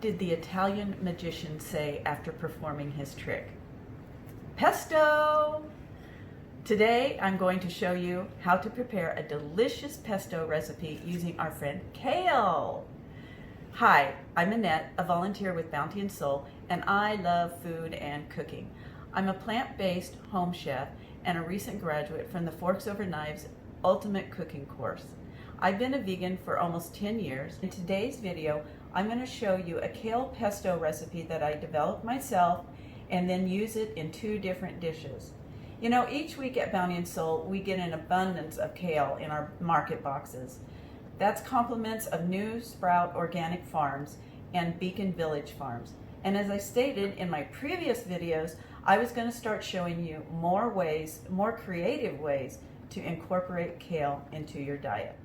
did the Italian magician say after performing his trick? Pesto! Today I'm going to show you how to prepare a delicious pesto recipe using our friend Kale. Hi, I'm Annette, a volunteer with Bounty and Soul, and I love food and cooking. I'm a plant-based home chef and a recent graduate from the Forks Over Knives Ultimate Cooking course. I've been a vegan for almost 10 years. In today's video, I'm going to show you a kale pesto recipe that I developed myself and then use it in 2 different dishes. You know, each week at Bounty and Soul, we get an abundance of kale in our market boxes. That's compliments of New Sprout Organic Farms and Beacon Village Farms. And as I stated in my previous videos, I was going to start showing you more ways, more creative ways to incorporate kale into your diet.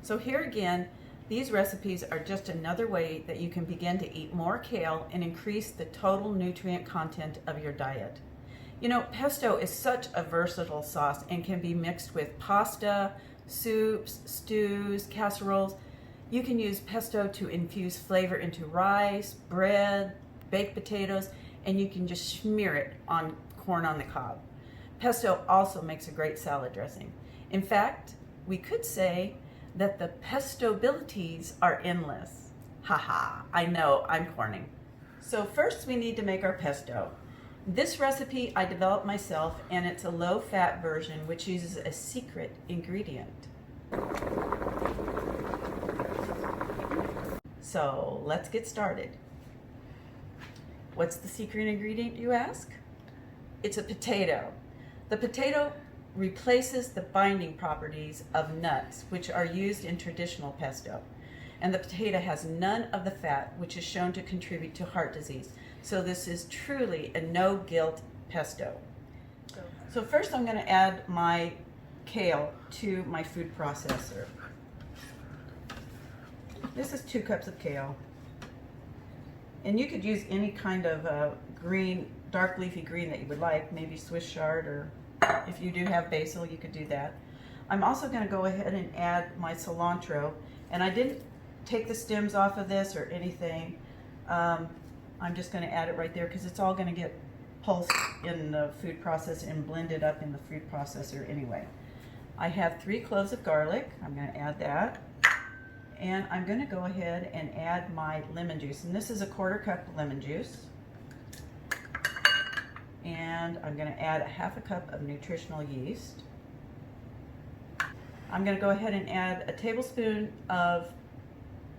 So here again, these recipes are just another way that you can begin to eat more kale and increase the total nutrient content of your diet. You know, pesto is such a versatile sauce and can be mixed with pasta, soups, stews, casseroles. You can use pesto to infuse flavor into rice, bread, baked potatoes, and you can just smear it on corn on the cob. Pesto also makes a great salad dressing. In fact, we could say that the pesto-abilities are endless. Haha, I know, I'm corny. So first we need to make our pesto. This recipe I developed myself, and it's a low-fat version which uses a secret ingredient. So let's get started. What's the secret ingredient, you ask? It's a potato. The potato replaces the binding properties of nuts, which are used in traditional pesto. And the potato has none of the fat, which is shown to contribute to heart disease. So this is truly a no-guilt pesto. So first I'm going to add my kale to my food processor. This is 2 cups of kale. And you could use any kind of green, dark leafy green that you would like, maybe Swiss chard, or if you do have basil, you could do that. I'm also going to go ahead and add my cilantro, and I didn't take the stems off of this or anything. I'm just going to add it right there because it's all going to get pulsed in the food processor and blended up in the food processor anyway. I have 3 cloves of garlic. I'm going to add that. And I'm going to go ahead and add my lemon juice. And this is a 1/4 cup lemon juice. And I'm going to add a 1/2 cup of nutritional yeast. I'm going to go ahead and add a tablespoon of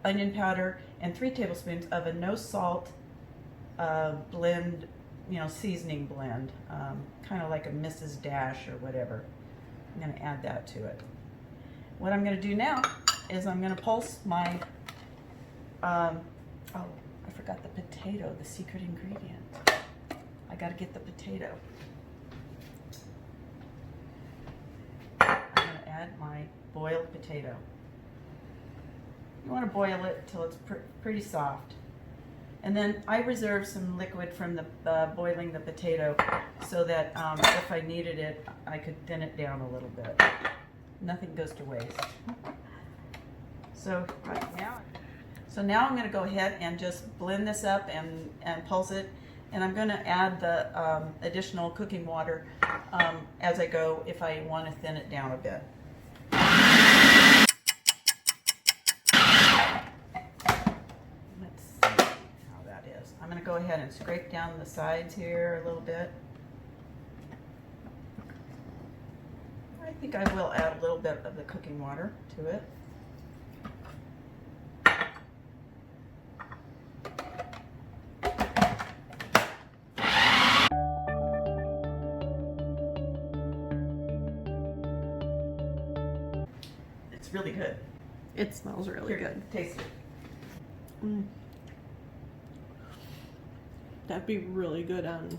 onion powder and 3 tablespoons of a no salt blend, you know, seasoning blend, kind of like a Mrs. Dash or whatever. I'm going to add that to it. What I'm going to do now is I'm going to pulse my, oh, I forgot the potato, the secret ingredient. I got to get the potato. I'm going to add my boiled potato. You want to boil it till it's pretty soft. And then I reserve some liquid from the boiling the potato so that if I needed it, I could thin it down a little bit. Nothing goes to waste. So now I'm going to go ahead and just blend this up and pulse it. And I'm going to add the additional cooking water as I go if I want to thin it down a bit. Let's see how that is. I'm going to go ahead and scrape down the sides here a little bit. I think I will add a little bit of the cooking water to it. It's really good. It smells really good. Taste it. That'd be really good on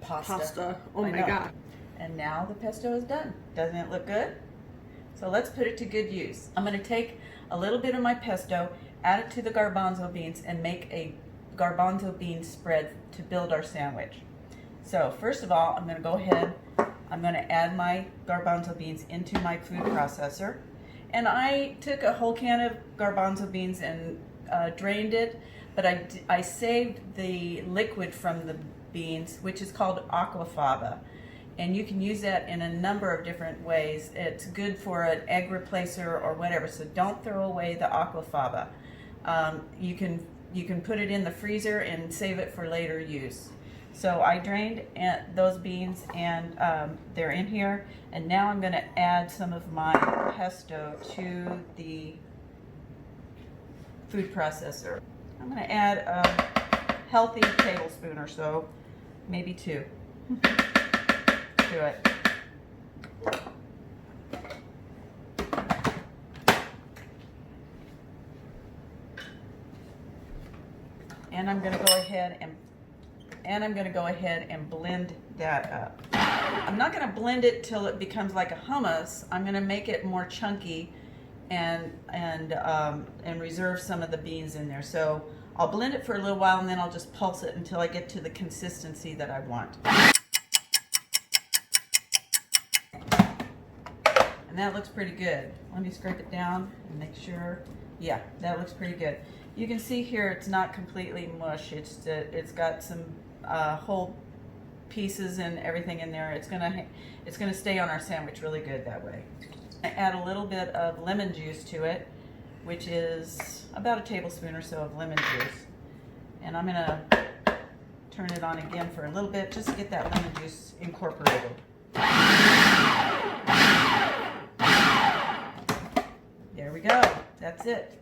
pasta. Oh my God. And now the pesto is done. Doesn't it look good? So let's put it to good use. I'm going to take a little bit of my pesto, add it to the garbanzo beans, and make a garbanzo bean spread to build our sandwich. So first of all, I'm going to go ahead, I'm going to add my garbanzo beans into my food processor. And I took a whole can of garbanzo beans and drained it, but I saved the liquid from the beans, which is called aquafaba. And you can use that in a number of different ways. It's good for an egg replacer or whatever, so don't throw away the aquafaba. You can put it in the freezer and save it for later use. So I drained those beans, and they're in here. And now I'm going to add some of my pesto to the food processor. I'm going to add a healthy tablespoon or so, maybe 2, to it. And I'm going to go ahead and blend that up. I'm not going to blend it till it becomes like a hummus. I'm going to make it more chunky and reserve some of the beans in there. So I'll blend it for a little while, and then I'll just pulse it until I get to the consistency that I want. And that looks pretty good. Let me scrape it down and make sure. Yeah, that looks pretty good. You can see here it's not completely mush. It's got some whole pieces and everything in there. It's gonna stay on our sandwich really good that way. I add a little bit of lemon juice to it, which is about a tablespoon or so of lemon juice. And I'm gonna turn it on again for a little bit just to get that lemon juice incorporated. There we go. That's it.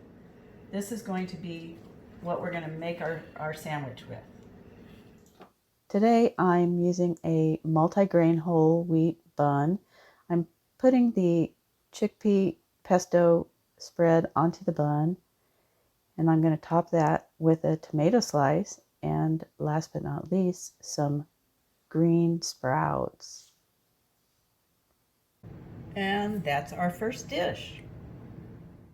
This is going to be what we're going to make our sandwich with. Today I'm using a multi-grain whole wheat bun. I'm putting the chickpea pesto spread onto the bun, and I'm going to top that with a tomato slice, and last but not least, some green sprouts. And that's our first dish.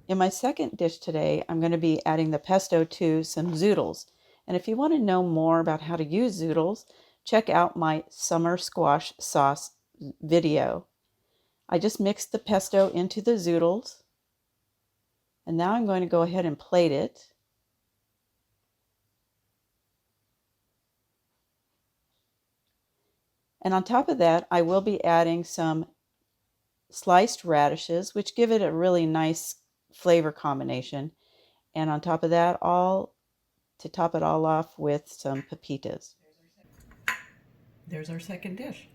In my second dish today, I'm going to be adding the pesto to some Zoodles. And if you want to know more about how to use Zoodles, check out my summer squash sauce video. I just mixed the pesto into the Zoodles. And now I'm going to go ahead and plate it. And on top of that, I will be adding some sliced radishes, which give it a really nice flavor combination. And on top of that, to top it all off with some pepitas. There's our second dish.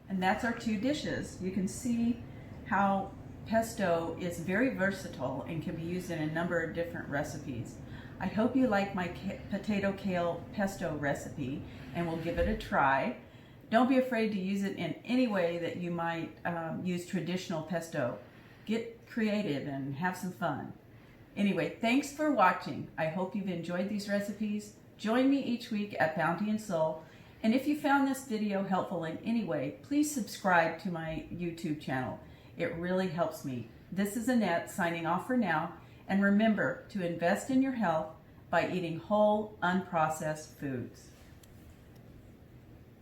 And that's our 2 dishes. You can see how pesto is very versatile and can be used in a number of different recipes. I hope you like my potato kale pesto recipe and will give it a try. Don't be afraid to use it in any way that you might use traditional pesto. Get creative and have some fun. Anyway, thanks for watching. I hope you've enjoyed these recipes. Join me each week at Bounty and Soul. And if you found this video helpful in any way, please subscribe to my YouTube channel. It really helps me. This is Annette signing off for now. And remember to invest in your health by eating whole, unprocessed foods.